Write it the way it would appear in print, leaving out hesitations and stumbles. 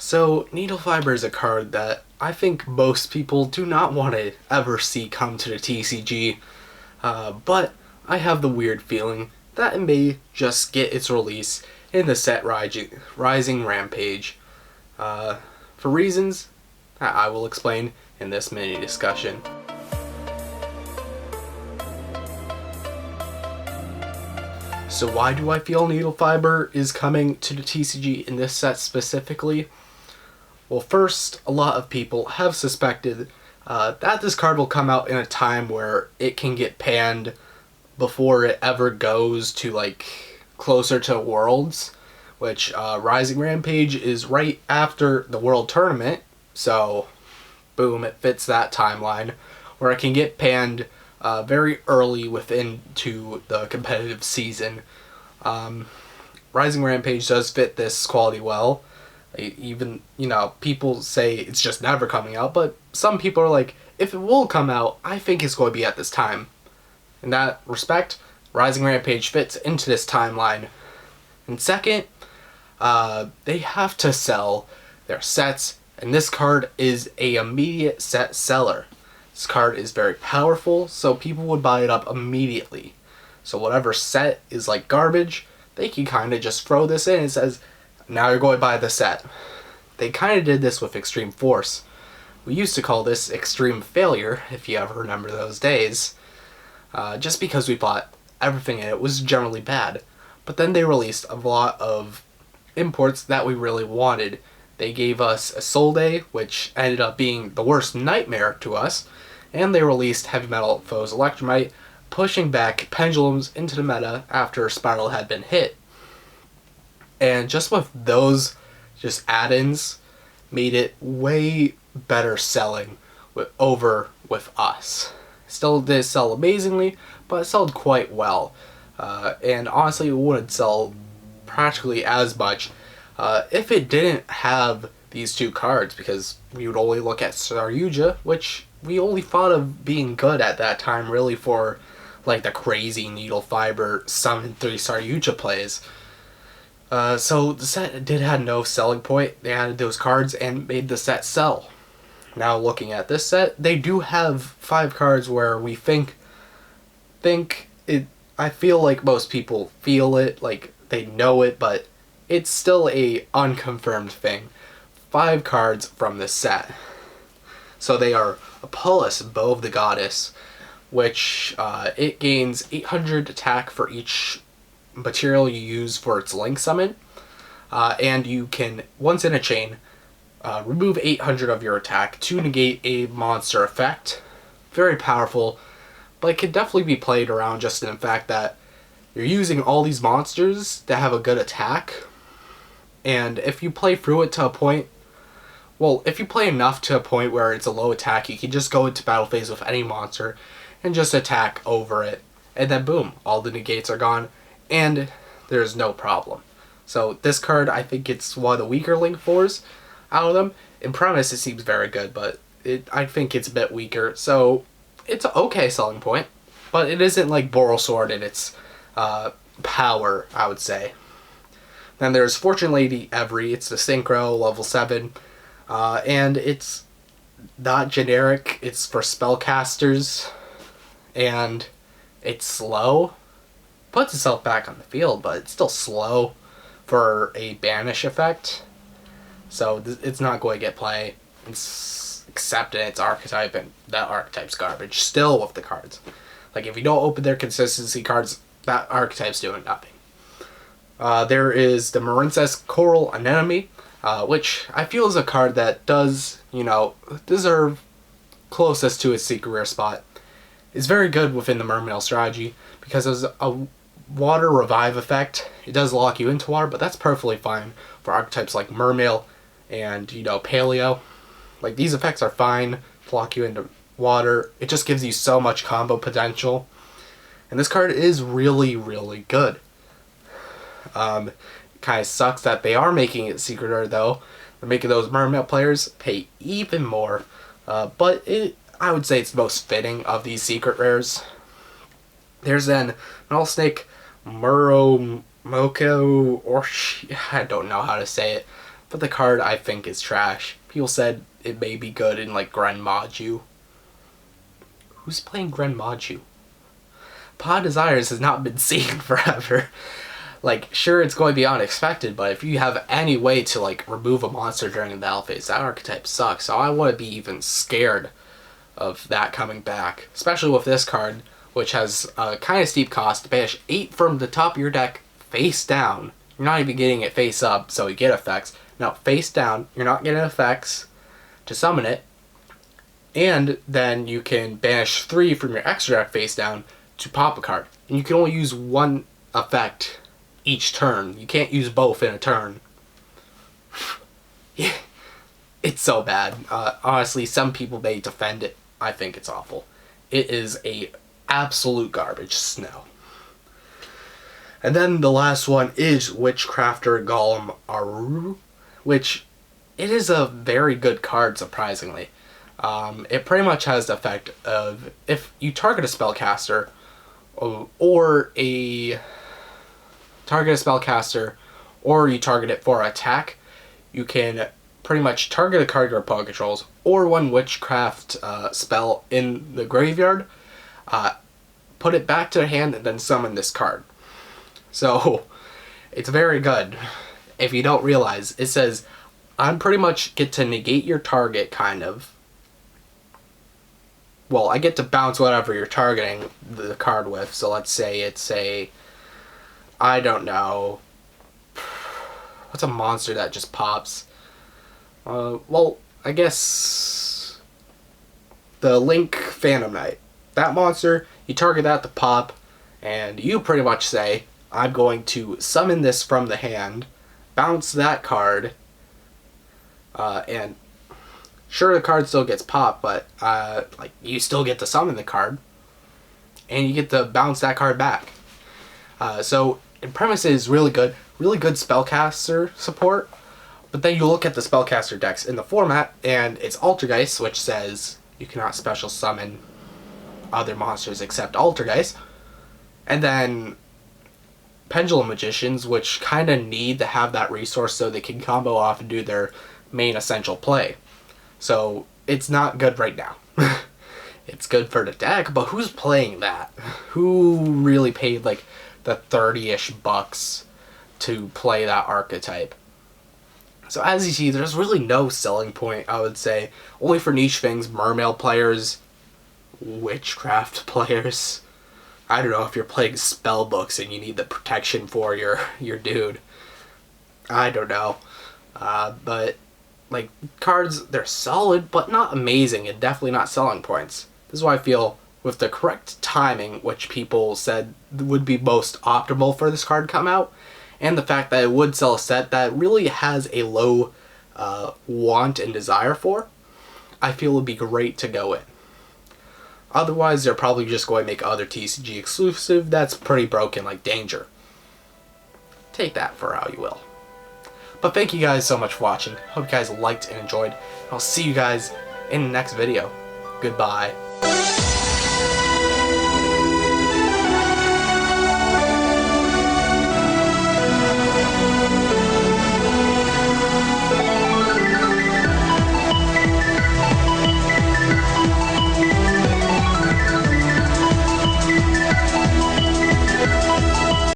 So, Needlefiber is a card that I think most people do not want to ever see come to the TCG, but I have the weird feeling that it may just get its release in the set Rising Rampage, for reasons that I will explain in this mini discussion. So why do I feel Needlefiber is coming to the TCG in this set specifically? Well, first, a lot of people have suspected that this card will come out in a time where it can get panned before it ever goes to, like, closer to Worlds, which Rising Rampage is right after the World Tournament, so boom, it fits that timeline, where it can get panned very early within to the competitive season. Rising Rampage does fit this quality well. Even, people say it's just never coming out, but some people are like, if it will come out, I think it's going to be at this time. In that respect, Rising Rampage fits into this timeline. And second, they have to sell their sets, and this card is a immediate set seller. This card is very powerful, so people would buy it up immediately. So whatever set is like garbage, they can kind of just throw this in and says, now you're going to buy the set. They kind of did this with Extreme Force. We used to call this Extreme Failure, if you ever remember those days, just because we thought everything in it was generally bad. But then they released a lot of imports that we really wanted. They gave us a Soul Day, which ended up being the worst nightmare to us, and they released Heavy Metal Foes Electromite, pushing back pendulums into the meta after Spiral had been hit. And just with those add-ins made it way better selling over with us. Still did sell amazingly, but it sold quite well. And honestly, it wouldn't sell practically as much if it didn't have these two cards, because we would only look at Saryuja, which we only thought of being good at that time really for like the crazy Needlefiber Summon 3 Saryuja plays. So the set did have no selling point. They added those cards and made the set sell. Now looking at this set, they do have 5 cards where we think it. I feel like most people feel it, like they know it, but it's still a unconfirmed thing. 5 cards from this set. So they are Apollos, Bow of the Goddess, which it gains 800 attack for each material you use for its Link Summon, and you can, once in a chain, remove 800 of your attack to negate a monster effect. Very powerful, but it can definitely be played around just in the fact that you're using all these monsters that have a good attack, and if you play through it to a point, well, if you play enough to a point where it's a low attack, you can just go into battle phase with any monster and just attack over it, and then boom, all the negates are gone, and there's no problem. So this card, I think it's one of the weaker Link 4s out of them. In premise, it seems very good, but I think it's a bit weaker, so it's an okay selling point, but it isn't like Borosword in its power, I would say. Then there's Fortune Lady Every. It's the Synchro, level 7, and it's not generic. It's for spellcasters, and it's slow. Puts itself back on the field, but it's still slow for a banish effect. So it's not going to get play, except in its archetype, and that archetype's garbage still with the cards. Like, if you don't open their consistency cards, that archetype's doing nothing. There is the Marincess Coral Anemone, which I feel is a card that does, deserve closest to its secret rare spot. It's very good within the Mermail strategy, because there's a water revive effect. It does lock you into water, but that's perfectly fine for archetypes like Mermail and, Paleo. Like, these effects are fine to lock you into water. It just gives you so much combo potential. And this card is really, really good. It kind of sucks that they are making it secret rare, though. They're making those Mermail players pay even more. But I would say it's most fitting of these secret rares. There's then Null Snake Muromoko, or I don't know how to say it. but the card I think is trash. People said it may be good in like Rank-Up-YGO. Who's playing Rank-Up-YGO? Pod Desires has not been seen forever. Like, sure, it's going to be unexpected, but if you have any way to like remove a monster during the battle phase, that archetype sucks. So I wouldn't be even scared of that coming back, especially with this card, which has a kind of steep cost to banish 8 from the top of your deck face down. You're not even getting it face up, so you get effects. Now, face down, you're not getting effects to summon it, and then you can banish 3 from your extra deck face down to pop a card. And you can only use one effect each turn. You can't use both in a turn. Yeah, it's so bad. Honestly, some people may defend it. I think it's awful. It is a absolute garbage snow. And then the last one is Witchcrafter Golem Aru, which it is a very good card, surprisingly. It pretty much has the effect of if you target a spellcaster or you target it for attack, you can pretty much target a card your opponent controls or one witchcraft spell in the graveyard, put it back to the hand, and then summon this card. So it's very good. If you don't realize, it says I pretty much get to negate your target, kind of. Well, I get to bounce whatever you're targeting the card with. So let's say it's a, I don't know, what's a monster that just pops? Well, I guess the Link Phantom Knight. That monster, you target that to pop, and you pretty much say, I'm going to summon this from the hand, bounce that card, and sure, the card still gets popped, but like you still get to summon the card, and you get to bounce that card back. So, in premise, it is really good spellcaster support. But then you look at the spellcaster decks in the format, and it's Altergeist, which says you cannot special summon other monsters except Altergeist, and then Pendulum Magicians, which kind of need to have that resource so they can combo off and do their main essential play. So it's not good right now. It's good for the deck, but who's playing that? Who really paid like the 30-ish bucks to play that archetype? So as you see, there's really no selling point, I would say. Only for niche things, mermail players, witchcraft players. I don't know if you're playing spell books and you need the protection for your dude. I don't know. But like cards, they're solid, but not amazing, and definitely not selling points. This is why I feel with the correct timing, which people said would be most optimal for this card to come out, and the fact that it would sell a set that really has a low want and desire for, I feel would be great to go in. Otherwise, they're probably just going to make other TCG exclusive that's pretty broken, like Danger. Take that for how you will. But thank you guys so much for watching. Hope you guys liked and enjoyed. I'll see you guys in the next video. Goodbye.